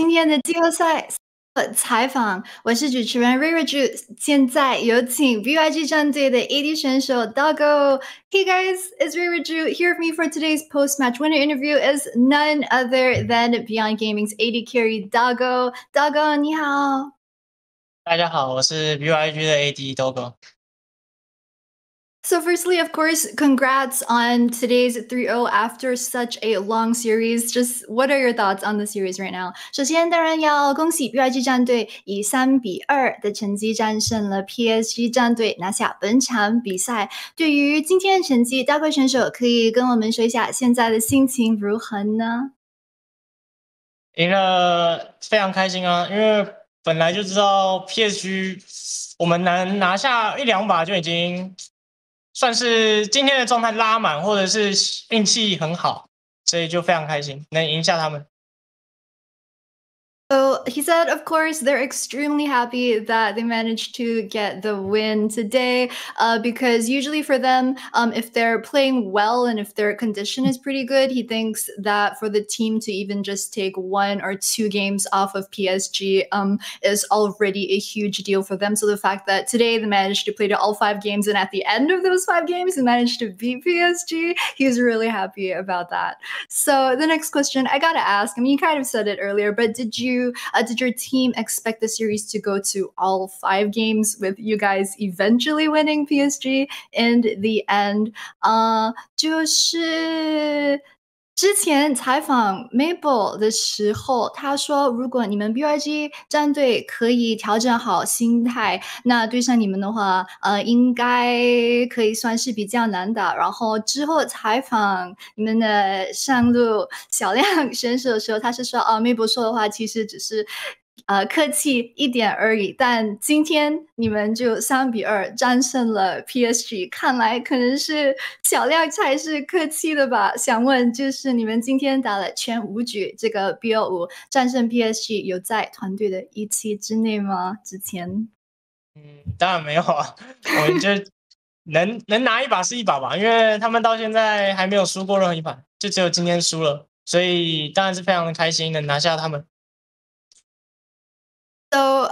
今天的季后赛采访，我是主持人瑞瑞猪。现在有请 BYG 战队的 AD 选手 Doggo。Hey guys, it's Ray Raju. Here with me for today's post-match winner interview is none other than Beyond Gaming's AD carry Doggo. Doggo, 你好。大家好，我是 BYG 的 AD Doggo。So firstly, of course, congrats on today's 3-0 after such a long series. Just what are your thoughts on the series right now? 首先，当然要恭喜 BYG 战队以3-2的成绩战胜了 PSG 战队，拿下本场比赛。对于今天的成绩，大贵选手可以跟我们说一下现在的心情如何呢？赢了非常开心啊，因为本来就知道 PSG 我们能拿下1-2把就已经算是今天的状态拉满，或者是运气很好，所以就非常开心能赢下他们。So he said, of course, they're extremely happy that they managed to get the win today because usually for them, if they're playing well and if their condition is pretty good, he thinks that for the team to even just take 1 or 2 games off of PSG is already a huge deal for them. So the fact that today they managed to play to all 5 games and at the end of those 5 games, they managed to beat PSG, he's really happy about that. So the next question I gotta ask, I mean, you kind of said it earlier, but did your team expect the series to go to all 5 games with you guys eventually winning PSG in the end? 就是之前采访 Mabel 的时候，他说如果你们 BYG 战队可以调整好心态，那对上你们的话，应该可以算是比较难打。然后之后采访你们的上路小亮选手的时候，他是说Mabel 说的话其实只是客气一点而已，但今天你们就3-2战胜了 PSG， 看来可能是小亮才是客气的吧。想问就是你们今天打了全5局，这个 BO5 战胜 PSG 有在团队的预期之内吗？之前？当然没有啊，我们就能拿1把是1把吧，因为他们到现在还没有输过任何1盘，就只有今天输了，所以当然是非常的开心能拿下他们。So,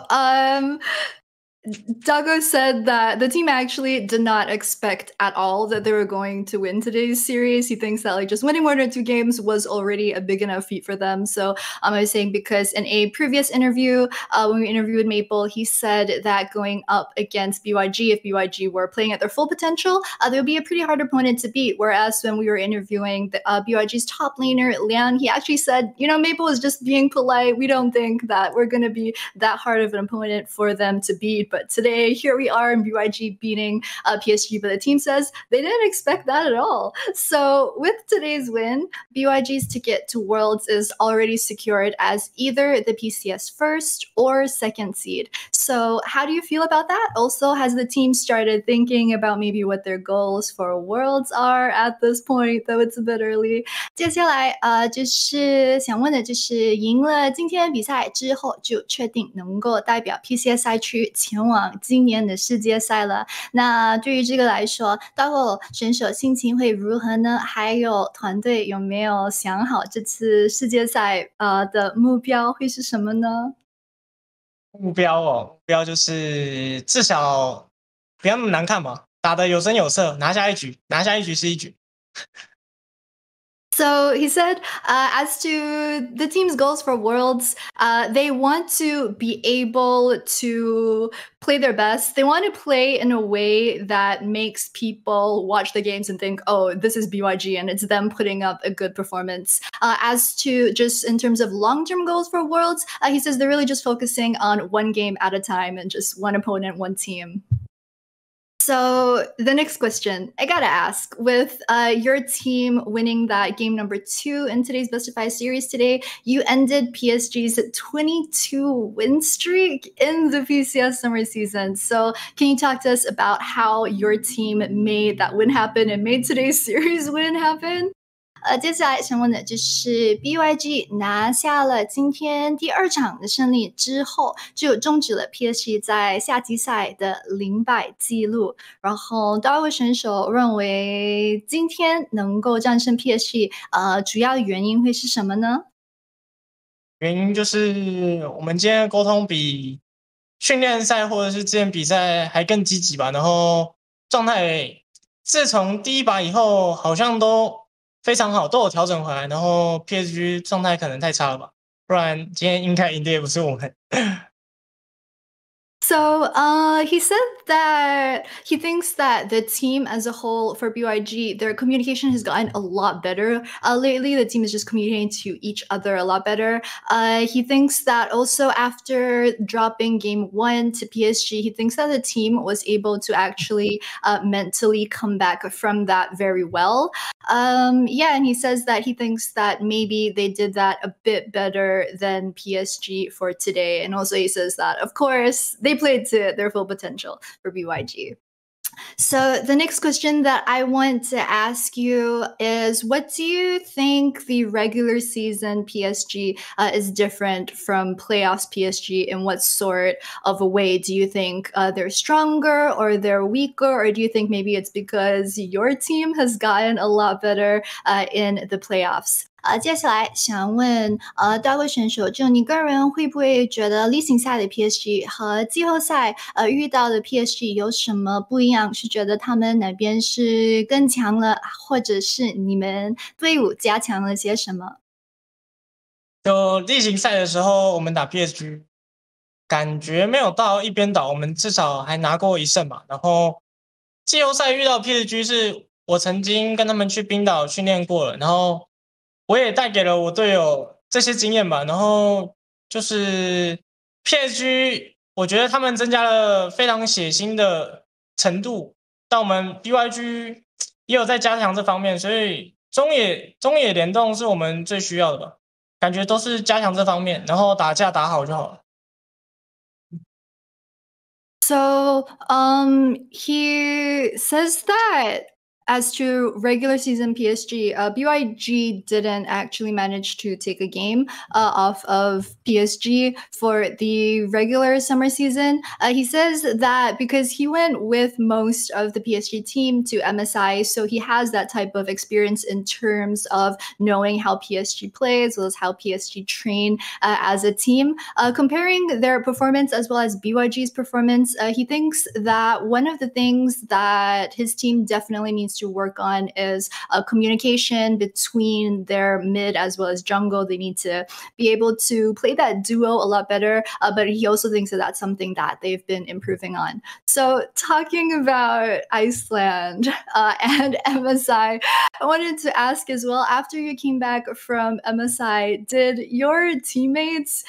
Doggo said that the team actually did not expect at all that they were going to win today's series. He thinks that just winning 1 or 2 games was already a big enough feat for them. So I was saying because in a previous interview, when we interviewed Maple, he said that going up against BYG, if BYG were playing at their full potential, they would be a pretty hard opponent to beat. Whereas when we were interviewing BYG's top laner, Liang, he actually said, Maple is just being polite. We don't think that we're going to be that hard of an opponent for them to beat. But today, here we are in BYG beating PSG, but the team says they didn't expect that at all. So with today's win, BYG's ticket to Worlds is already secured as either the PCS first or second seed. So how do you feel about that? Also, has the team started thinking about maybe what their goals for Worlds are at this point, though it's a bit early? 接下来就是想问的就是赢了今天比赛之后就确定能够代表 PCS 赛区前往今年的世界赛了。那对于这个来说 Doggo 选手心情会如何呢？还有团队有没有想好这次世界赛的目标会是什么呢？目标就是至少不要那么难看嘛，打得有声有色，拿下一局是一局。So he said, as to the team's goals for Worlds, they want to be able to play their best. They want to play in a way that makes people watch the games and think, oh, this is BYG, and it's them putting up a good performance. As to just in terms of long-term goals for Worlds, he says they're really just focusing on 1 game at a time and just 1 opponent, 1 team. So the next question I gotta ask, with your team winning that game number 2 in today's best of 5 series today, you ended PSG's 22 win streak in the PCS summer season. So can you talk to us about how your team made that win happen and made today's series win happen? 接下来想问的就是 BYG 拿下了今天第2场的胜利之后，就终止了 PSG 在夏季赛的0败记录。然后Doggo选手认为今天能够战胜 PSG，主要原因会是什么呢？原因就是我们今天的沟通比训练赛或者是之前比赛还更积极吧，然后状态自从第一把以后好像都非常好，都有调整回来，然后 PSG 状态可能太差了吧，不然今天应该赢的也不是我们。So he said that he thinks that the team as a whole for BYG, their communication has gotten a lot better. Lately, the team is just communicating to each other a lot better. He thinks that also after dropping game 1 to PSG, he thinks that the team was able to actually mentally come back from that very well. Yeah, and he says that he thinks that maybe they did that a bit better than PSG for today. And also he says that, of course, they played to their full potential for BYG. So the next question that I want to ask you is, what do you think the regular season PSG is different from playoffs PSG? In what sort of a way do you think they're stronger or they're weaker? Or do you think maybe it's because your team has gotten a lot better in the playoffs? 接下来想问大卫选手，就你个人会不会觉得例行赛的 PSG 和季后赛遇到的 PSG 有什么不一样？是觉得他们哪边是更强了，或者是你们队伍加强了些什么？就例行赛的时候，我们打 PSG，感觉没有到一边倒，我们至少还拿过1胜嘛。然后季后赛遇到 PSG 是我曾经跟他们去冰岛训练过了，然后我也带给了我队友这些经验吧。然后就是 PSG， 我觉得他们增加了非常血腥的程度，但我们 BYG 也有在加强这方面，所以中野联动是我们最需要的吧。感觉都是加强这方面，然后打架打好就好了。So, he says that as to regular season PSG, BYG didn't actually manage to take a game off of PSG for the regular summer season. He says that because he went with most of the PSG team to MSI, so he has that type of experience in terms of knowing how PSG plays, as well as how PSG train as a team. Comparing their performance as well as BYG's performance, he thinks that one of the things that his team definitely needs to work on is communication between their mid as well as jungle. They need to be able to play that duo a lot better, but he also thinks that that's something that they've been improving on. So talking about Iceland and MSI, I wanted to ask as well, after you came back from MSI, did your teammates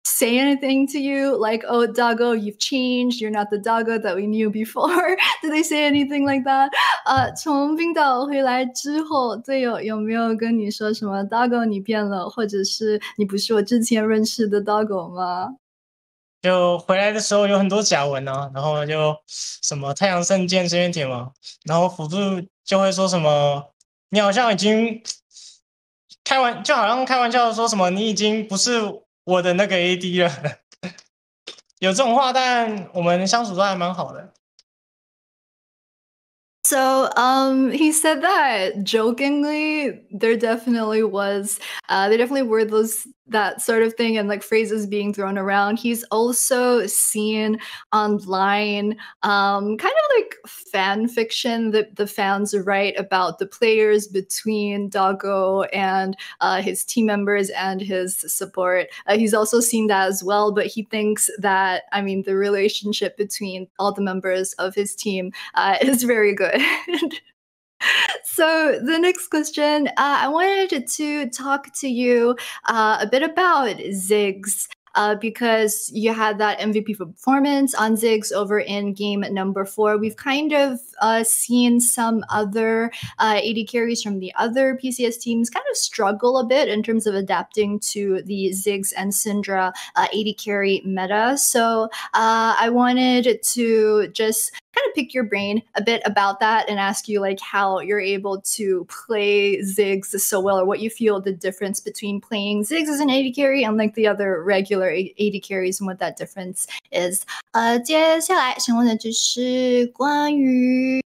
say anything to you like, oh, Doggo, you've changed, you're not the Doggo that we knew before? Did they say anything like that? 从冰岛回来之后，队友有没有跟你说什么 Doggo 你变了，或者是你不是我之前认识的 Doggo 吗？就回来的时候有很多假文啊，然后就什么太阳圣剑、深渊铁錨，然后辅助就会说什么你好像已经就好像开玩笑说什么你已经不是我的那个 AD 了，有这种话，但我们相处都还蛮好的。So he said that jokingly, there definitely was, there definitely were that sort of thing and like phrases being thrown around. He's also seen online kind of like fan fiction that the fans write about the players between Doggo and his team members and his support. He's also seen that as well, but he thinks that, I mean, the relationship between all the members of his team is very good. So the next question, I wanted to talk to you a bit about Ziggs. Because you had that MVP performance on Ziggs over in game number 4. We've kind of seen some other AD carries from the other PCS teams kind of struggle a bit in terms of adapting to the Ziggs and Syndra AD carry meta. So I wanted to just kind of pick your brain a bit about that and ask you like how you're able to play Ziggs so well, or what you feel the difference between playing Ziggs as an AD carry and like the other regular AD carries and what that difference is. 接下来想问的就是关于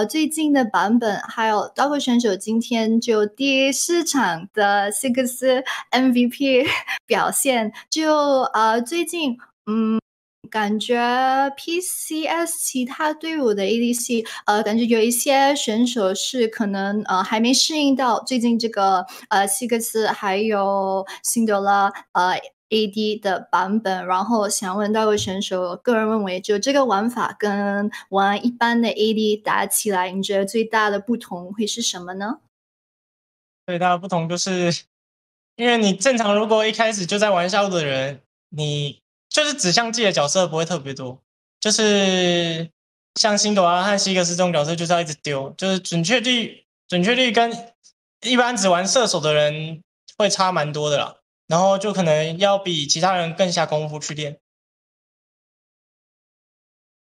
最近的版本，还有Doggo选手今天就第4场的6MVP 表现，就最近感觉 PCS 其他队伍的 ADC，感觉有一些选手是可能还没适应到最近这个6还有辛德拉AD 的版本，然后想问到位选手，个人认为就这个玩法跟玩一般的 AD 打起来，你觉得最大的不同会是什么呢？最大的不同就是，因为你正常如果一开始就在玩下路的人，你就是指向自己的角色不会特别多，就是像辛朵拉和希格斯这种角色就是要一直丢，就是准确率跟一般只玩射手的人会差蛮多的啦。然后就可能要比其他人更下功夫去练。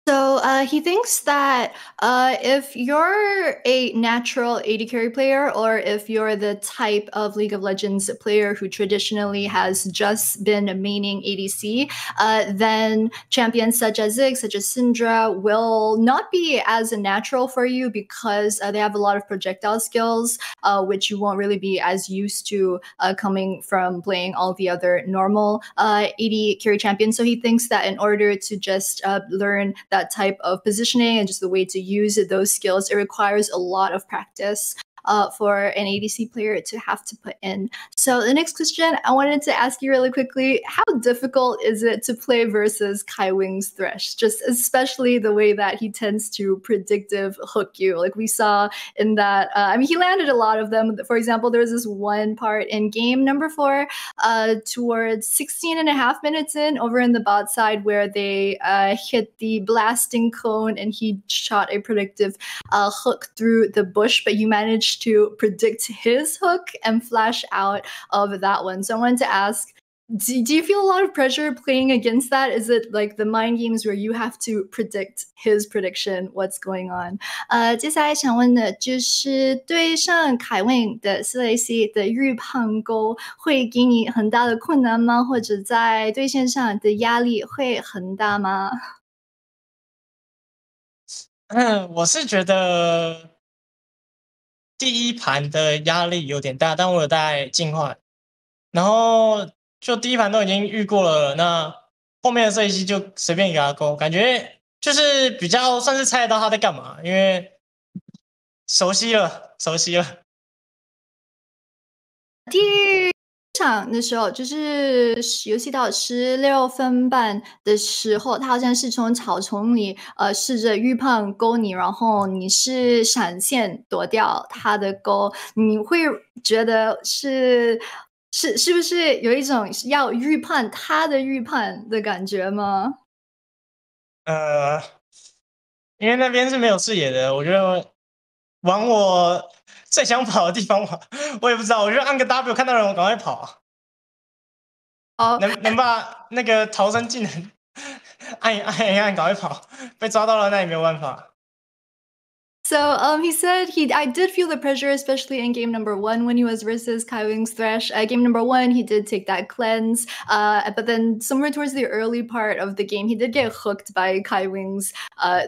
So he thinks that if you're a natural AD carry player, or if you're the type of League of Legends player who traditionally has just been maining ADC, then champions such as Ziggs, such as Syndra, will not be as natural for you because they have a lot of projectile skills, which you won't really be as used to coming from playing all the other normal AD carry champions. So he thinks that in order to just learn that type of positioning and just the way to use those skills, it requires a lot of practice for an ADC player to have to put in. So the next question I wanted to ask you really quickly, how difficult is it to play versus Kaiwing's Thresh? Just especially the way that he tends to predictive hook you. Like we saw in that, he landed a lot of them. For example, there was this one part in game number 4 towards 16 and a half minutes in over in the bot side where they hit the blasting cone and he shot a predictive hook through the bush, but you managed to predict his hook and flash out of that one. So I wanted to ask, do you feel a lot of pressure playing against that? Is it like the mind games where you have to predict his prediction, what's going on? 接下来想问的就是对上凯文的4AC 的预判钩会给你很大的困难吗？或者在对线上的压力会很大吗？我是觉得第一盘的压力有点大，但我有在进化，然后就第一盘都已经遇过了，那后面的这一期就随便给他勾，感觉就是比较算是猜得到他在干嘛，因为熟悉了。第场的时候，就是游戏到16分半的时候，他好像是从草丛里试着预判勾你，然后你是闪现躲掉他的勾，你会觉得是不是有一种要预判他的预判的感觉吗？因为那边是没有视野的，我觉得往我最想跑的地方跑，我也不知道，我就按个 W 看到人我赶快跑。能把那个逃生技能按一按，赶快跑，被抓到了那也没有办法。So he said I did feel the pressure, especially in game number 1 when he was versus Kaiwing's Thresh. Game number 1, he did take that cleanse, but then somewhere towards the early part of the game, he did get hooked by Kaiwing's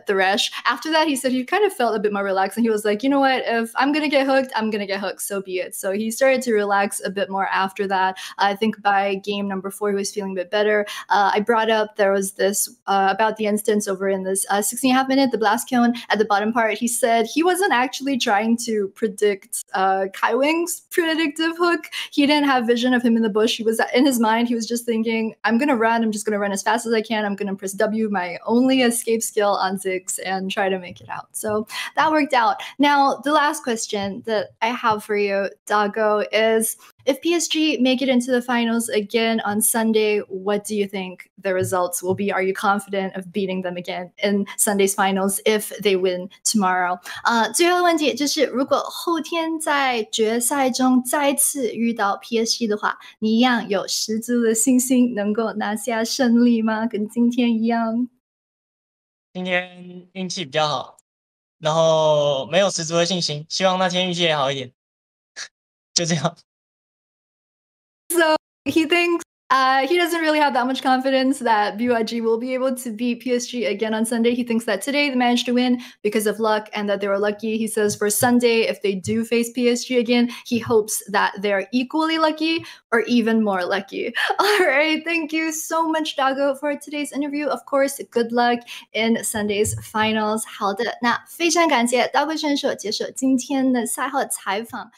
Thresh. After that, he said he kind of felt a bit more relaxed, and he was like, you know what, if I'm gonna get hooked, I'm gonna get hooked, so be it. So he started to relax a bit more after that. I think by game number 4, he was feeling a bit better. I brought up there was this about the instance over in this 16.5 minute, the blast cone at the bottom part. He said he wasn't actually trying to predict Kaiwing's predictive hook. He didn't have vision of him in the bush. He was in his mind, he was just thinking, I'm gonna run, I'm just gonna run as fast as I can, I'm gonna press W, my only escape skill on Ziggs, and try to make it out. So that worked out. Now, the last question that I have for you, Doggo, is if PSG make it into the finals again on Sunday, what do you think the results will be? Are you confident of beating them again in Sunday's finals if they win tomorrow? 最后的问题就是，如果后天在决赛中再次遇到 PSG 的话，你一样有十足的信心能够拿下胜利吗？跟今天一样？今天运气比较好，然后没有十足的信心，希望那天运气也好一点。就这样。So he thinks He doesn't really have that much confidence that BYG will be able to beat PSG again on Sunday. He thinks that today they managed to win because of luck and that they were lucky. He says for Sunday, if they do face PSG again, he hopes that they're equally lucky or even more lucky. All right, thank you so much, Doggo, for today's interview. Of course, good luck in Sunday's finals. 好的，那非常感谢 Doggo 选手接受今天的赛后采访。